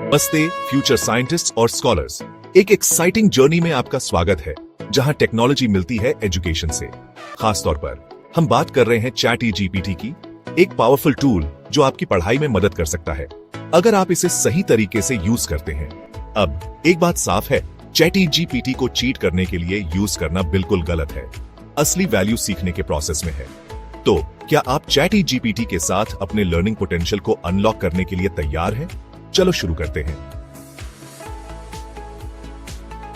नमस्ते future scientist और scholars, एक एक्साइटिंग जर्नी में आपका स्वागत है जहां टेक्नोलॉजी मिलती है एजुकेशन से। खासतौर पर हम बात कर रहे हैं ChatGPT की, एक पावरफुल टूल जो आपकी पढ़ाई में मदद कर सकता है अगर आप इसे सही तरीके से यूज करते हैं। अब एक बात साफ है, ChatGPT को चीट करने के लिए यूज करना बिल्कुल गलत है। असली वैल्यू सीखने के प्रोसेस में है। तो क्या आप ChatGPT के साथ अपने लर्निंग पोटेंशियल को अनलॉक करने के लिए तैयार हैं? चलो शुरू करते हैं।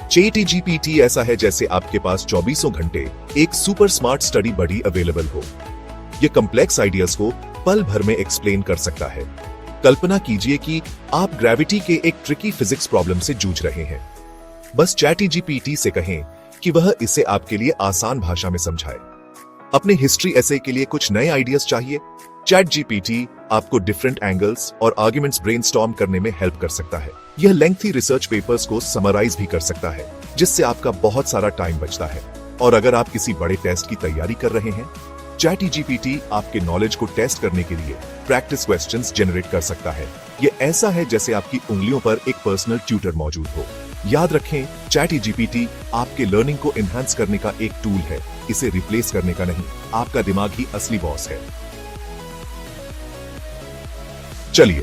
ChatGPT ऐसा है जैसे आपके पास 24 घंटे एक सुपर स्मार्ट स्टडी बडी अवेलेबल हो। यह कॉम्प्लेक्स आइडियाज को पल भर में एक्सप्लेन कर सकता है। कल्पना कीजिए कि आप ग्रेविटी के एक ट्रिकी फिजिक्स प्रॉब्लम से जूझ रहे हैं। बस ChatGPT से कहें कि वह इसे आपके लिए आसान भाषा में समझाए। अपने हिस्ट्री एसे के लिए कुछ नए आइडियाज चाहिए? ChatGPT आपको डिफरेंट एंगल्स और आर्ग्यूमेंट्स ब्रेनस्टॉर्म करने में हेल्प कर सकता है। यह लेंथी रिसर्च पेपर्स को समराइज भी कर सकता है, जिससे आपका बहुत सारा टाइम बचता है। और अगर आप किसी बड़े टेस्ट की तैयारी कर रहे हैं, ChatGPT आपके नॉलेज को टेस्ट करने के लिए प्रैक्टिस क्वेश्चंस जनरेट कर सकता है। यह ऐसा है जैसे आपकी उंगलियों पर एक पर्सनल ट्यूटर मौजूद हो। याद रखें, ChatGPT आपके लर्निंग को एनहांस करने का एक टूल है, इसे रिप्लेस करने का नहीं। आपका दिमाग ही असली बॉस है। चलिए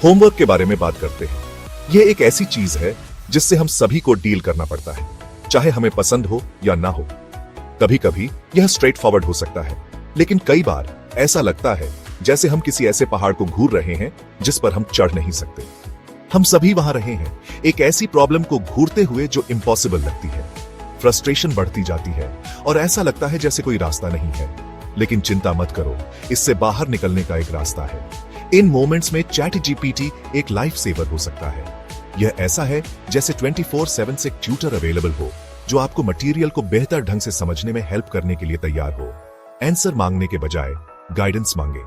होमवर्क के बारे में बात करते हैं। यह एक ऐसी चीज है जिससे हम सभी को डील करना पड़ता है, चाहे हमें पसंद हो या ना हो। कभी कभी यह स्ट्रेट फॉरवर्ड हो सकता है, लेकिन कई बार ऐसा लगता है जैसे हम किसी ऐसे पहाड़ को घूर रहे हैं जिस पर हम चढ़ नहीं सकते। हम सभी वहां रहे हैं, एक ऐसी प्रॉब्लम को घूरते हुए जो इम्पॉसिबल लगती है। फ्रस्ट्रेशन बढ़ती जाती है और ऐसा लगता है जैसे कोई रास्ता नहीं है। लेकिन चिंता मत करो, इससे बाहर निकलने का एक रास्ता है। इन मोमेंट्स में ChatGPT एक लाइफ सेवर हो सकता है। यह ऐसा है जैसे 24/7 से ट्यूटर अवेलेबल हो, जो आपको मटेरियल को बेहतर ढंग से समझने में हेल्प करने के लिए तैयार हो। आंसर मांगने के बजाय गाइडेंस मांगे।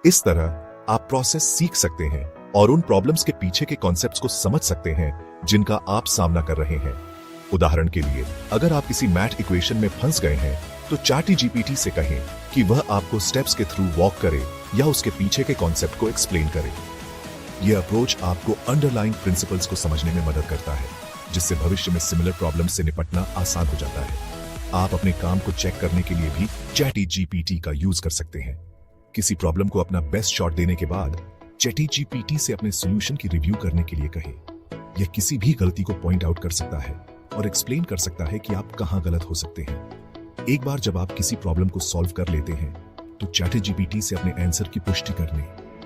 इस तरह आप प्रोसेस सीख सकते हैं और उन प्रॉब्लम्स के पीछे के कॉन्सेप्ट्स को समझ सकते हैं जिनका आप सामना कर रहे हैं। उदाहरण के लिए, अगर आप किसी मैथ इक्वेशन में फंस गए हैं, तो ChatGPT से कहें कि वह आपको स्टेप्स के थ्रू वॉक करे या उसके पीछे के कॉन्सेप्ट को एक्सप्लेन करे। यह अप्रोच आपको अंडरलाइंग प्रिंसिपल्स को समझने में मदद करता है, जिससे भविष्य में सिमिलर प्रॉब्लम से निपटना आसान हो जाता है। आप अपने काम को चेक करने के लिए भी ChatGPT का यूज कर सकते हैं। किसी प्रॉब्लम को अपना बेस्ट शॉट देने के बाद ChatGPT से अपने सॉल्यूशन की रिव्यू करने के लिए कहें। यह किसी भी गलती को पॉइंट आउट कर सकता है और एक्सप्लेन कर सकता है कि आप कहां गलत हो सकते हैं। एक बार जब आप किसी प्रॉब्लम को सॉल्व कर लेते हैं, तो ChatGPT से अपने आंसर की पुष्टि करने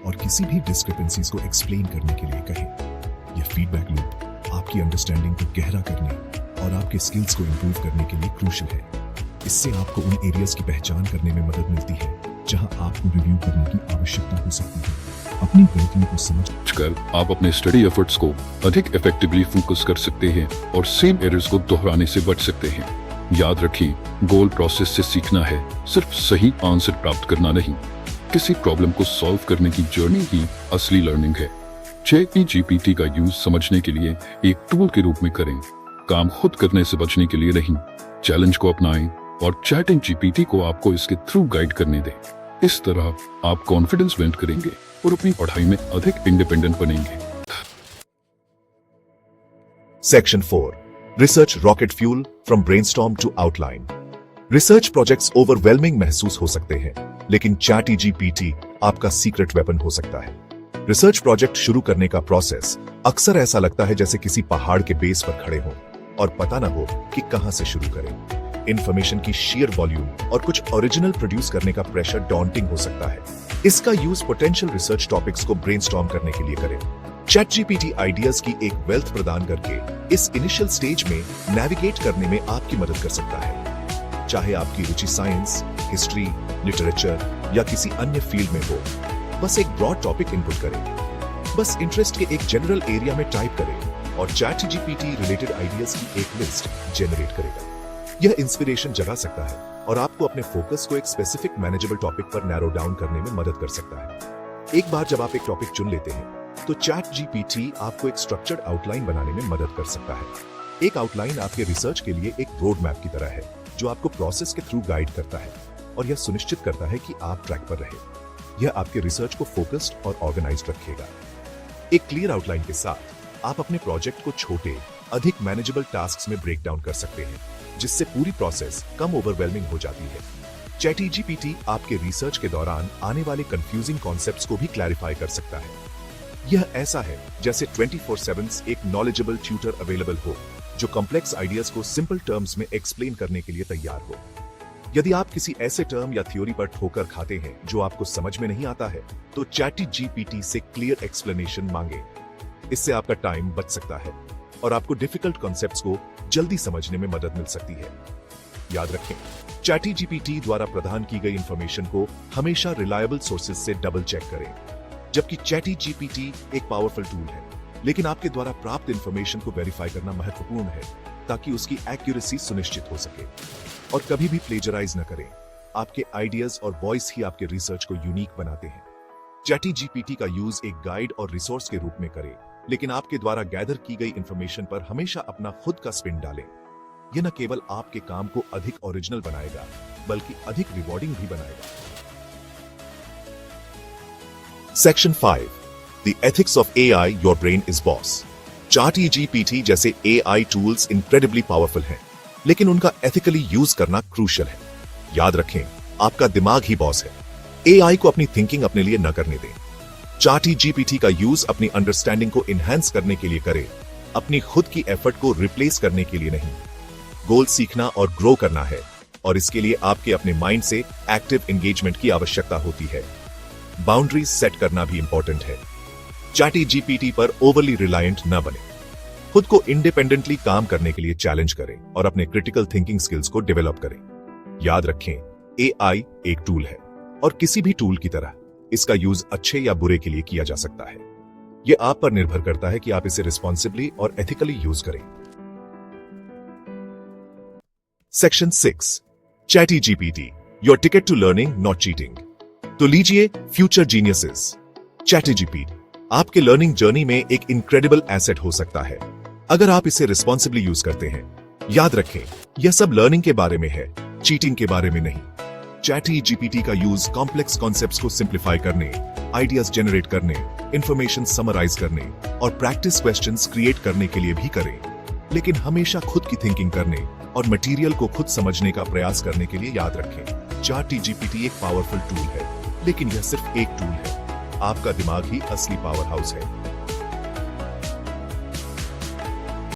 और किसी भी डिस्क्रिपेंसीज को एक्सप्लेन करने के लिए कहें। यह फीडबैक लूप आपकी अंडरस्टैंडिंग को गहरा करने और आपके स्किल्स को इंप्रूव करने के लिए क्रूशियल है। इससे आपको उन एरियाज की पहचान करने में मदद मिलती है जहां आपको रिव्यू करने की आवश्यकता हो सकती है। अपनी गलतियों को समझकर आप अपने स्टडी एफर्ट्स को अधिक इफेक्टिवली फोकस कर सकते हैं और सेम एरर्स को दोहराने से बच सकते हैं। याद रखिए, गोल प्रोसेस से सीखना है, सिर्फ सही आंसर प्राप्त करना नहीं। किसी प्रॉब्लम को सॉल्व करने की जर्नी ही असली लर्निंग है। ChatGPT का यूज समझने के लिए एक टूल के रूप में करें, काम खुद करने से बचने के लिए नहीं। चैलेंज को अपनाएं और ChatGPT को आपको इसके थ्रू गाइड करने दें। इस तरह आप कॉन्फिडेंस बिल्ड करेंगे और अपनी पढ़ाई में अधिक इंडिपेंडेंट बनेंगे। Section 4. Research rocket fuel from brainstorm to outline. Research projects overwhelming महसूस हो सकते हैं, लेकिन ChatGPT आपका सीक्रेट वेपन हो सकता है। रिसर्च प्रोजेक्ट शुरू करने का प्रोसेस अक्सर ऐसा लगता है जैसे किसी पहाड़ के बेस पर खड़े हों और पता ना हो कि कहां से शुरू करें। इंफॉर्मेशन की शेयर वॉल्यूम और कुछ ओरिजिनल प्रोड्यूस करने का प्रेशर डॉन्टिंग हो सकता है। इसका यूज पोटेंशियल रिसर्च टॉपिक्स को ब्रेनस्टॉर्म करने के लिए करें। ChatGPT आइडियाज की एक वेल्थ प्रदान करके इस इनिशियल स्टेज में नेविगेट करने में आपकी मदद कर सकता है। चाहे आपकी रुचि साइंस, हिस्ट्री, लिटरेचर या किसी अन्य फील्ड में हो, बस एक ब्रॉड टॉपिक इनपुट करें। बस इंटरेस्ट के एक जनरल एरिया में टाइप करें और ChatGPT रिलेटेड आइडियाज की एक लिस्ट जनरेट करेगा। यह इंस्पिरेशन जगा सकता है और आपको अपने फोकस को एक स्पेसिफिक मैनेजेबल टॉपिक पर नैरो डाउन करने में मदद कर सकता है। एक बार जब आप एक टॉपिक चुन लेते हैं, तो ChatGPT आपको एक स्ट्रक्चर्ड आउटलाइन बनाने में मदद कर सकता है। एक आउटलाइन आपके रिसर्च के लिए एक रोड मैप की तरह है, जो आपको प्रोसेस के थ्रू गाइड करता है और यह सुनिश्चित करता है कि आप ट्रैक पर रहे। यह आपके रिसर्च को फोकस्ड और ऑर्गेनाइज्ड रखेगा। एक क्लियर आउटलाइन के साथ आप अपने प्रोजेक्ट को छोटे, अधिक मैनेजेबल टास्क्स में ब्रेक डाउन कर सकते हैं, जिससे पूरी प्रोसेस कम ओवरवेलमिंग हो जाती है। ChatGPT आपके रिसर्च के दौरान आने वाले कंफ्यूजिंग कॉन्सेप्ट्स को भी क्लैरिफाई कर सकता है। यह ऐसा है जैसे 24/7 एक नॉलेजेबल ट्यूटर अवेलेबल हो, जो कॉम्प्लेक्स आइडियाज को सिंपल टर्म्स में एक्सप्लेन करने के लिए तैयार हो। यदि आप किसी ऐसे टर्म या थ्योरी पर ठोकर खाते हैं जो आपको समझ में नहीं आता है, तो ChatGPT से क्लियर एक्सप्लेनेशन मांगे। इससे आपका टाइम बच सकता है और आपको डिफिकल्ट कॉन्सेप्ट्स को जल्दी समझने में मदद मिल सकती है। याद रखें, ChatGPT द्वारा प्रदान की गई इंफॉर्मेशन को हमेशा रिलायबल सोर्सेज से डबल चेक करें। जबकि ChatGPT एक पावरफुल टूल है, लेकिन आपके द्वारा प्राप्त इंफॉर्मेशन को वेरीफाई करना महत्वपूर्ण है ताकि उसकी एक्यूरेसी सुनिश्चित हो सके। और कभी भी प्लेजराइज न करें। आपके आइडियाज और वॉइस ही आपके रिसर्च को यूनिक बनाते हैं। ChatGPT का यूज एक गाइड और रिसोर्स के रूप में करें, लेकिन आपके द्वारा गैदर की गई इंफॉर्मेशन पर हमेशा अपना खुद का स्पिन डालें। यह न केवल आपके काम को अधिक ओरिजिनल बनाएगा, बल्कि अधिक रिवॉर्डिंग भी बनाएगा। Section 5. The ethics of AI, your brain is boss. ChatGPT जैसे AI टूल्स incredibly powerful हैं, लेकिन उनका ethically यूज करना क्रूशियल है। याद रखें, आपका दिमाग ही बॉस है। AI को अपनी थिंकिंग अपने लिए न करने दें। ChatGPT का यूज अपनी अंडरस्टैंडिंग को इनहैंस करने के लिए करें, अपनी खुद की एफर्ट को रिप्लेस करने के लिए नहीं। गोल सीखना और ग्रो करना है, और इसके लिए आपके अपने माइंड से एक्टिव एंगेजमेंट की आवश्यकता होती है। बाउंड्रीज सेट करना भी इंपॉर्टेंट है। ChatGPT पर ओवरली रिलायंट न बने। खुद को इंडिपेंडेंटली काम करने के लिए चैलेंज करें और अपने क्रिटिकल थिंकिंग स्किल्स को डेवलप करें। याद रखें, AI एक टूल है, और किसी भी टूल की तरह इसका यूज अच्छे या बुरे के लिए किया जा सकता है। यह आप पर निर्भर करता है कि आप इसे रिस्पॉन्सिबली और एथिकली यूज करें। Section 6. ChatGPT, your ticket to learning, not cheating. तो लीजिए फ्यूचर जीनियसेस। ChatGPT आपके लर्निंग जर्नी में एक इनक्रेडिबल एसेट हो सकता है, अगर आप इसे रिस्पॉन्सिबली यूज करते हैं। याद रखें, यह सब लर्निंग के बारे में है, चीटिंग के बारे में नहीं। ChatGPT का यूज कॉम्प्लेक्स कॉन्सेप्ट्स को सिंप्लीफाई करने, आइडियाज जनरेट करने, इंफॉर्मेशन समराइज करने और प्रैक्टिस क्वेश्चंस क्रिएट करने के लिए भी करें, लेकिन हमेशा खुद की थिंकिंग करने और मटेरियल को खुद समझने का प्रयास करने के लिए याद रखें। ChatGPT एक पावरफुल टूल है, लेकिन यह सिर्फ एक टूल है। आपका दिमाग ही असली पावर हाउस है।